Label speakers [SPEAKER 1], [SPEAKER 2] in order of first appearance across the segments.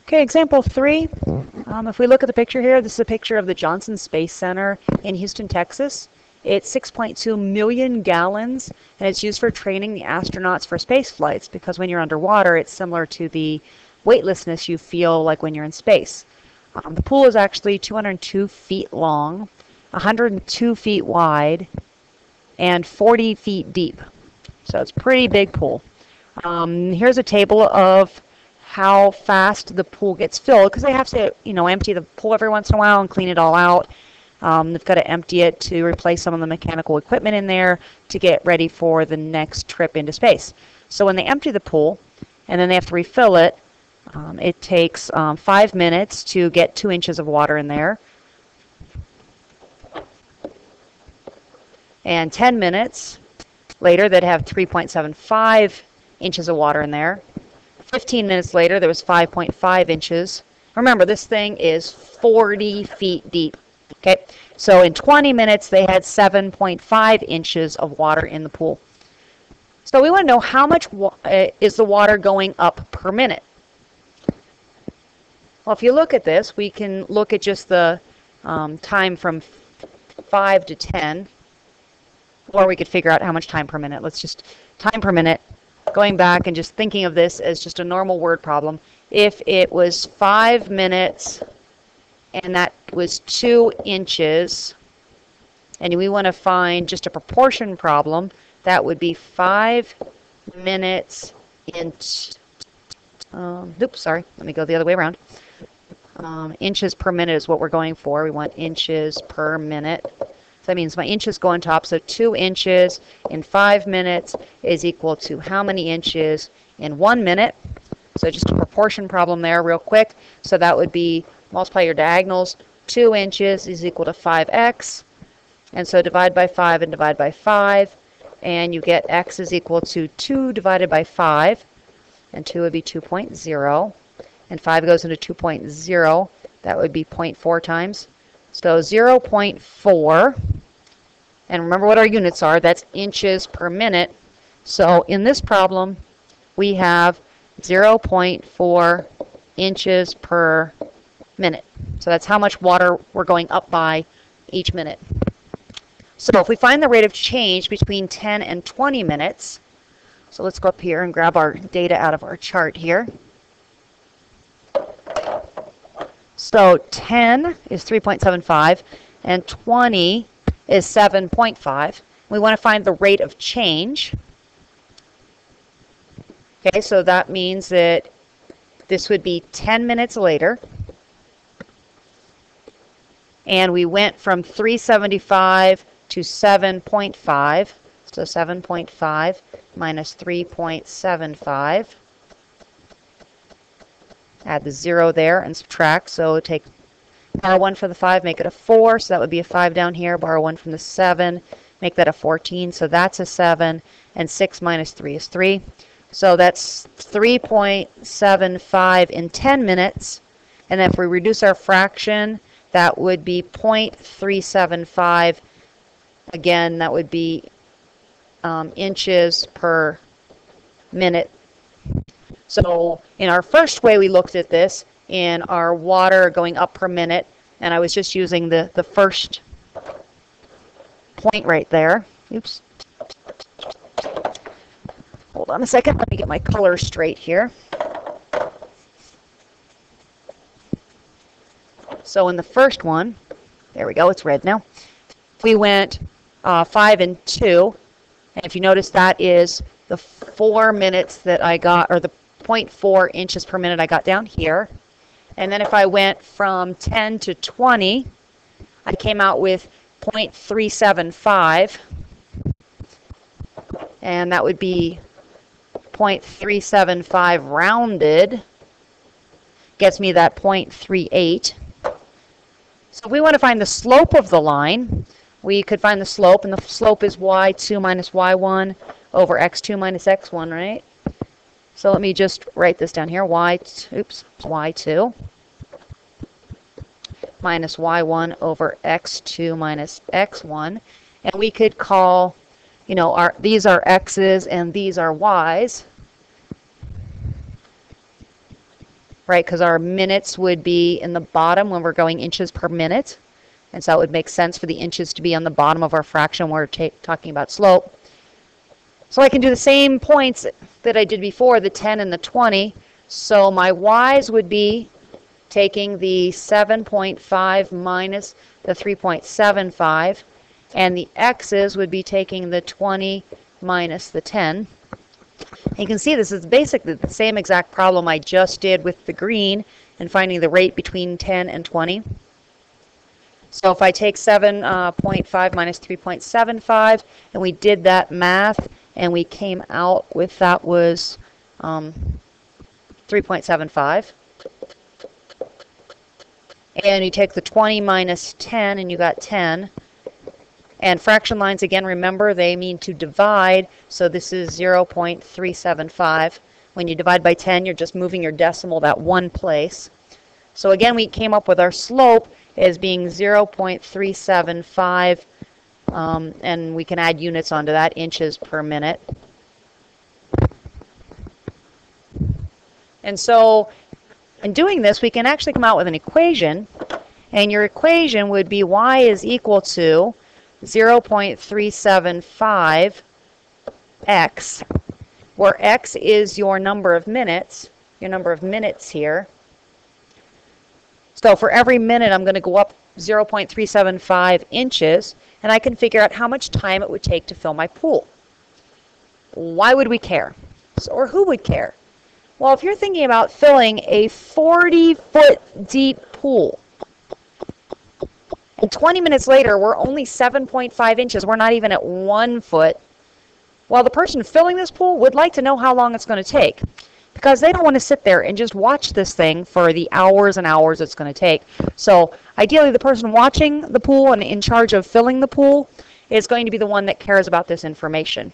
[SPEAKER 1] Okay, example 3. If we look at the picture here, this is a picture of the Johnson Space Center in Houston, Texas. It's 6.2 million gallons, and it's used for training the astronauts for space flights, because when you're underwater, it's similar to the weightlessness you feel like when you're in space. The pool is actually 202 feet long, 102 feet wide, and 40 feet deep. So it's a pretty big pool. Here's a table of how fast the pool gets filled, because they have to, empty the pool every once in a while and clean it all out. They've got to empty it to replace some of the mechanical equipment in there to get ready for the next trip into space. So when they empty the pool and then they have to refill it, it takes 5 minutes to get 2 inches of water in there, and 10 minutes later they'd have 3.75 inches of water in there. 15 minutes later, there was 5.5 inches. Remember, this thing is 40 feet deep. Okay, so in 20 minutes, they had 7.5 inches of water in the pool. So we want to know how much is the water going up per minute. Well, if you look at this, we can look at just the time from 5 to 10, or we could figure out how much time per minute. Let's just time per minute. Going back and just thinking of this as just a normal word problem, if it was 5 minutes and that was 2 inches, and we want to find just a proportion problem, that would be 5 minutes in, oops, sorry, let me go the other way around. Inches per minute is what we're going for. We want inches per minute. So that means my inches go on top. So 2 inches in 5 minutes is equal to how many inches in 1 minute? So just a proportion problem there real quick. So that would be multiply your diagonals. 2 inches is equal to 5x. And so divide by 5 and divide by 5. And you get x is equal to 2 divided by 5. And 2 would be 2.0. And 5 goes into 2.0. That would be 0.4 times. So 0.4, and remember what our units are, that's inches per minute. So in this problem, we have 0.4 inches per minute. So that's how much water we're going up by each minute. So if we find the rate of change between 10 and 20 minutes, so let's go up here and grab our data out of our chart here. So 10 is 3.75 and 20 is 7.5. We want to find the rate of change. Okay, so that means that this would be 10 minutes later. And we went from 375 to 7.5. So 7.5 minus 3.75. Add the 0 there and subtract. So take borrow 1 for the 5, make it a 4. So that would be a 5 down here. Borrow 1 from the 7, make that a 14. So that's a 7. And 6 minus 3 is 3. So that's 3.75 in 10 minutes. And then if we reduce our fraction, that would be 0.375. Again, that would be inches per minute. So in our first way we looked at this, in our water going up per minute, and I was just using the first point right there. Oops. Hold on a second, let me get my color straight here. So in the first one, there we go, it's red now. We went 5 and 2, and if you notice that is the 4 minutes that I got, or the 0.4 inches per minute I got down here. And then if I went from 10 to 20, I came out with 0.375. And that would be 0.375 rounded. Gets me that 0.38. So if we want to find the slope of the line, we could find the slope, and the slope is y2 minus y1 over x2 minus x1, right? So let me just write this down here, y2 minus y1 over x2 minus x1. And we could call, these are x's and these are y's. right? Because our minutes would be in the bottom when we're going inches per minute. And so it would make sense for the inches to be on the bottom of our fraction when we're talking about slope. So I can do the same points that I did before, the 10 and the 20. So my y's would be taking the 7.5 minus the 3.75, and the x's would be taking the 20 minus the 10. And you can see this is basically the same exact problem I just did with the green and finding the rate between 10 and 20. So if I take 7.5 minus 3.75, and we did that math, and we came out with that was 3.75. And you take the 20 minus 10, and you got 10. And fraction lines, again, remember, they mean to divide, so this is 0.375. When you divide by 10, you're just moving your decimal that one place. So again, we came up with our slope as being 0.375, and we can add units onto that, inches per minute. And so in doing this, we can actually come out with an equation, and your equation would be y is equal to 0.375x, where x is your number of minutes here. So for every minute, I'm going to go up 0.375 inches, and I can figure out how much time it would take to fill my pool. Why would we care? Or who would care? Well, if you're thinking about filling a 40-foot deep pool, and 20 minutes later, we're only 7.5 inches, we're not even at 1 foot, well, the person filling this pool would like to know how long it's going to take, because they don't want to sit there and just watch this thing for the hours and hours it's going to take. So ideally, the person watching the pool and in charge of filling the pool is going to be the one that cares about this information.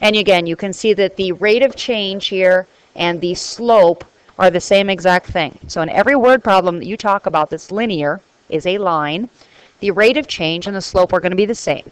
[SPEAKER 1] And again, you can see that the rate of change here and the slope are the same exact thing. So in every word problem that you talk about that's linear is a line. The rate of change and the slope are going to be the same.